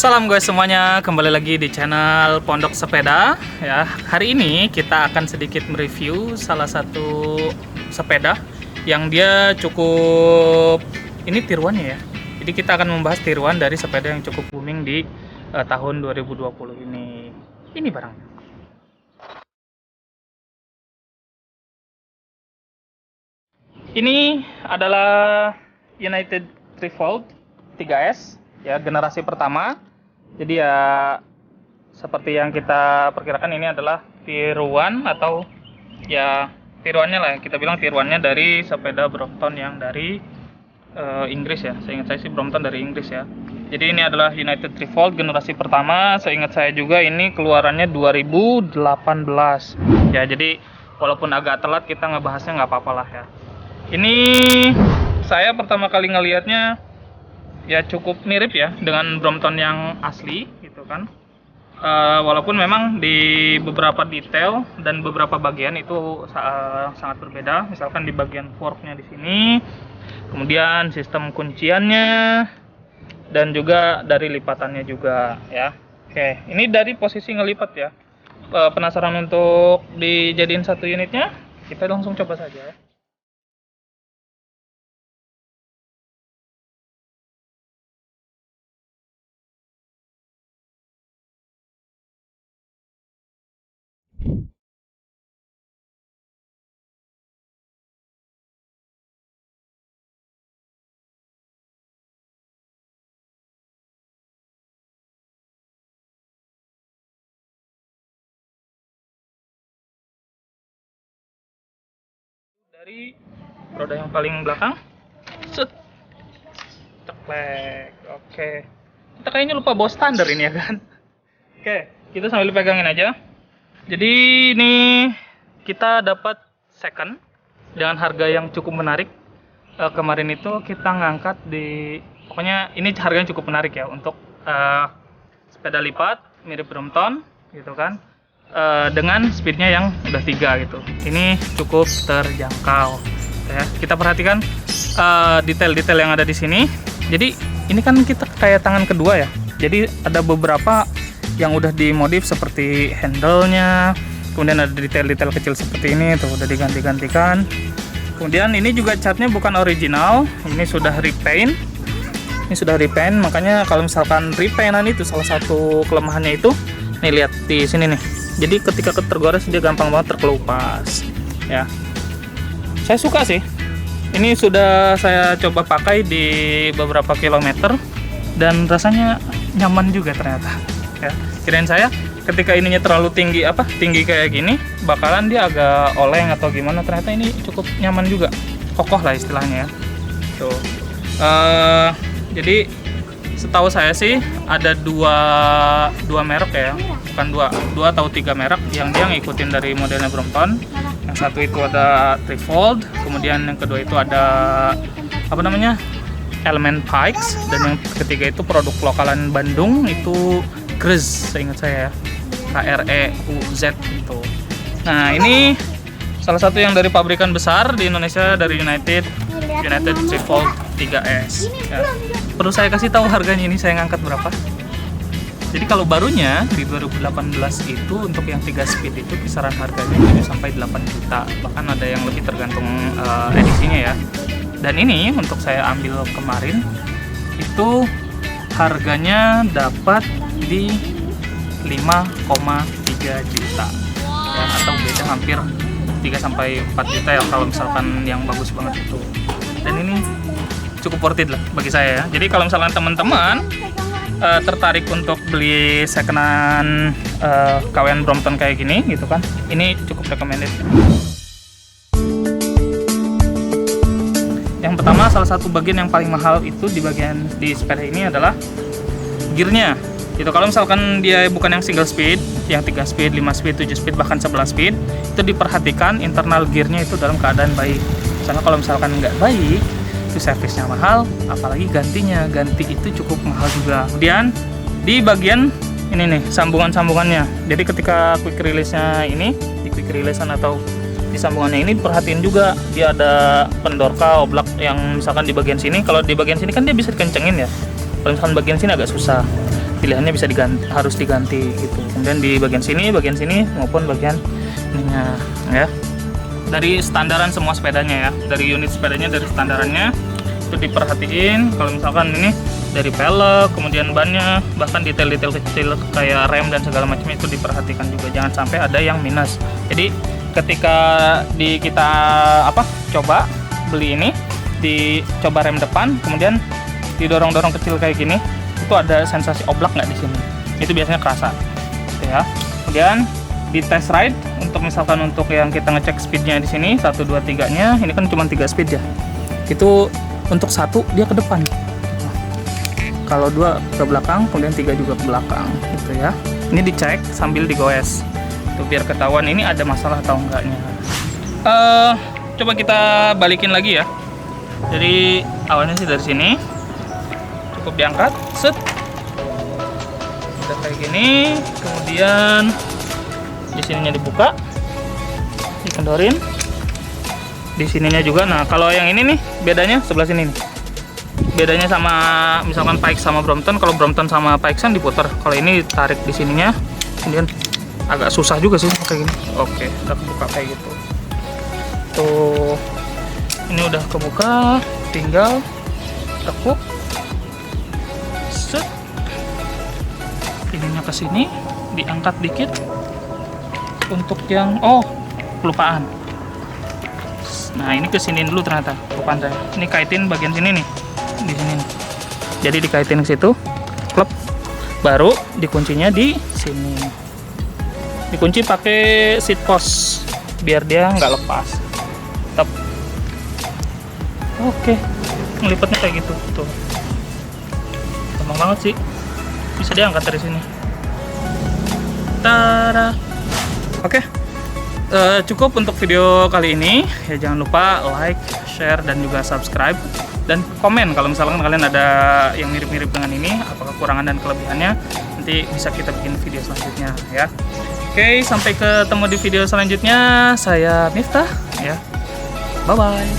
Salam guys semuanya, kembali lagi di channel Pondok Sepeda ya. Hari ini kita akan sedikit mereview salah satu sepeda yang dia cukup ini tiruannya ya. Jadi kita akan membahas tiruan dari sepeda yang cukup booming di tahun 2020 ini. Ini barangnya. Ini adalah United Threefold 3S ya, generasi pertama. Jadi ya seperti yang kita perkirakan, ini adalah tiruan atau ya tiruannya lah, kita bilang tiruannya dari sepeda Brompton yang dari Inggris ya. Seingat saya sih Brompton dari Inggris ya. Jadi ini adalah United Threefold generasi pertama. Seingat saya juga ini keluarannya 2018 ya. Jadi walaupun agak telat kita ngebahasnya, nggak apa-apa lah ya. Ini saya pertama kali ngelihatnya ya cukup mirip ya dengan Brompton yang asli gitu kan. Walaupun memang di beberapa detail dan beberapa bagian itu sangat berbeda. Misalkan di bagian forknya di sini, kemudian sistem kunciannya, dan juga dari lipatannya juga ya. Oke, ini dari posisi ngelipat ya. Penasaran untuk dijadiin satu unitnya? Kita langsung coba saja ya. Dari roda yang paling belakang, set, ceklek. Oke, kita kayaknya lupa bawa standar ini ya kan. Oke, kita sambil pegangin aja. Jadi ini kita dapat second dengan harga yang cukup menarik. Kemarin itu kita ngangkat di, pokoknya ini harganya cukup menarik ya untuk sepeda lipat mirip Brompton gitu kan. Dengan speednya yang udah 3 gitu. Ini cukup terjangkau ya. Kita perhatikan detail-detail yang ada di sini. Jadi ini kan kita kayak tangan kedua ya. Jadi ada beberapa yang udah dimodif seperti handle-nya, kemudian ada detail-detail kecil seperti ini tuh udah diganti-gantikan. Kemudian ini juga catnya bukan original, ini sudah repaint. Ini sudah repaint, makanya kalau misalkan repaintan itu salah satu kelemahannya itu, nih lihat di sini nih. Jadi ketika tergores dia gampang banget terkelupas ya. Saya suka sih. Ini sudah saya coba pakai di beberapa kilometer dan rasanya nyaman juga ternyata ya. Kirain saya ketika ininya terlalu tinggi tinggi kayak gini bakalan dia agak oleng atau gimana, ternyata ini cukup nyaman juga, kokoh lah istilahnya ya. Tuh. Jadi setahu saya sih ada dua merek ya, bukan dua atau 3 merek yang dia ngikutin dari modelnya Brompton. Yang satu itu ada Threefold, kemudian yang kedua itu ada Element Pikes, dan yang ketiga itu produk lokalan Bandung itu Kreuz, seingat saya ya, KREUZ gitu. Nah ini salah satu yang dari pabrikan besar di Indonesia, dari United Threefold 3S ya. Perlu saya kasih tahu harganya, ini saya ngangkat berapa. Jadi kalau barunya di 2018 itu untuk yang 3 speed itu kisaran harganya 7 sampai 8 juta, bahkan ada yang lebih tergantung edisinya ya. Dan ini untuk saya ambil kemarin itu harganya dapat di 5,3 juta ya, atau beda hampir 3 sampai 4 juta ya kalau misalkan yang bagus banget itu. Dan ini cukup worth it lah bagi saya ya. Jadi kalau misalkan teman-teman tertarik untuk beli secondan KWN Brompton kayak gini gitu kan, ini cukup recommended. Yang pertama, salah satu bagian yang paling mahal itu di sepeda ini adalah gearnya gitu. Kalau misalkan dia bukan yang single speed, yang 3 speed, 5 speed, 7 speed, bahkan 11 speed, itu diperhatikan internal gearnya itu dalam keadaan baik. Soalnya kalau misalkan nggak baik, itu servisnya mahal, apalagi ganti itu cukup mahal juga. Kemudian di bagian ini nih sambungannya, jadi ketika quick release-nya ini, di quick release-an atau di sambungannya ini perhatiin juga dia ada pendorka oblak yang misalkan di bagian sini. Kalau di bagian sini kan dia bisa dikencengin ya, kalau misalkan bagian sini agak susah. pilihannya bisa diganti, harus diganti gitu. Kemudian di bagian sini maupun bagian ininya ya. Dari standaran semua sepedanya ya, dari unit sepedanya, dari standarannya itu diperhatiin. Kalau misalkan ini dari pelek, kemudian bannya, bahkan detail-detail kecil kayak rem dan segala macam itu diperhatikan juga, jangan sampai ada yang minus. Jadi ketika kita coba beli ini, dicoba rem depan, kemudian didorong-dorong kecil kayak gini, itu ada sensasi oblak nggak di sini? Itu biasanya kerasa, gitu ya. Kemudian di test ride, untuk misalkan untuk yang kita ngecek speednya di sini 1, 2, 3-nya, ini kan cuma 3 speed ya. Itu untuk 1 dia ke depan. Kalau 2 ke belakang, kemudian 3 juga ke belakang, gitu ya. Ini dicek sambil digoes, tuh biar ketahuan ini ada masalah atau enggaknya. Coba kita balikin lagi ya. Jadi awalnya sih dari sini, cukup diangkat, set, udah kayak gini. Kemudian di sininya dibuka, dikendorin, di sininya juga. Nah kalau yang ini nih bedanya sebelah sini nih. Bedanya sama misalkan Pikes sama Brompton, kalau Brompton sama Pikesan diputar, kalau ini tarik di sininya, kemudian agak susah juga sih kayak gini. Oke, udah kebuka kayak gitu. Tuh, ini udah kebuka, tinggal tekuk, set, ininya ke sini, diangkat dikit. Untuk yang kelupaan. Nah ini kesini dulu ternyata kelupaan saya. Ini kaitin bagian sini nih, di sini nih. Jadi dikaitin ke situ, klep, baru dikuncinya di sini. Dikunci pakai seat post biar dia nggak lepas. Tetap. Oke, ngelipatnya kayak gitu tuh. Gampang banget sih, bisa diangkat dari sini. Tada. Oke, cukup untuk video kali ini ya. Jangan lupa like, share, dan juga subscribe, dan komen kalau misalkan kalian ada yang mirip-mirip dengan ini, apa kekurangan dan kelebihannya. Nanti bisa kita bikin video selanjutnya ya. Oke, sampai ketemu di video selanjutnya. Saya Miftah ya, bye bye.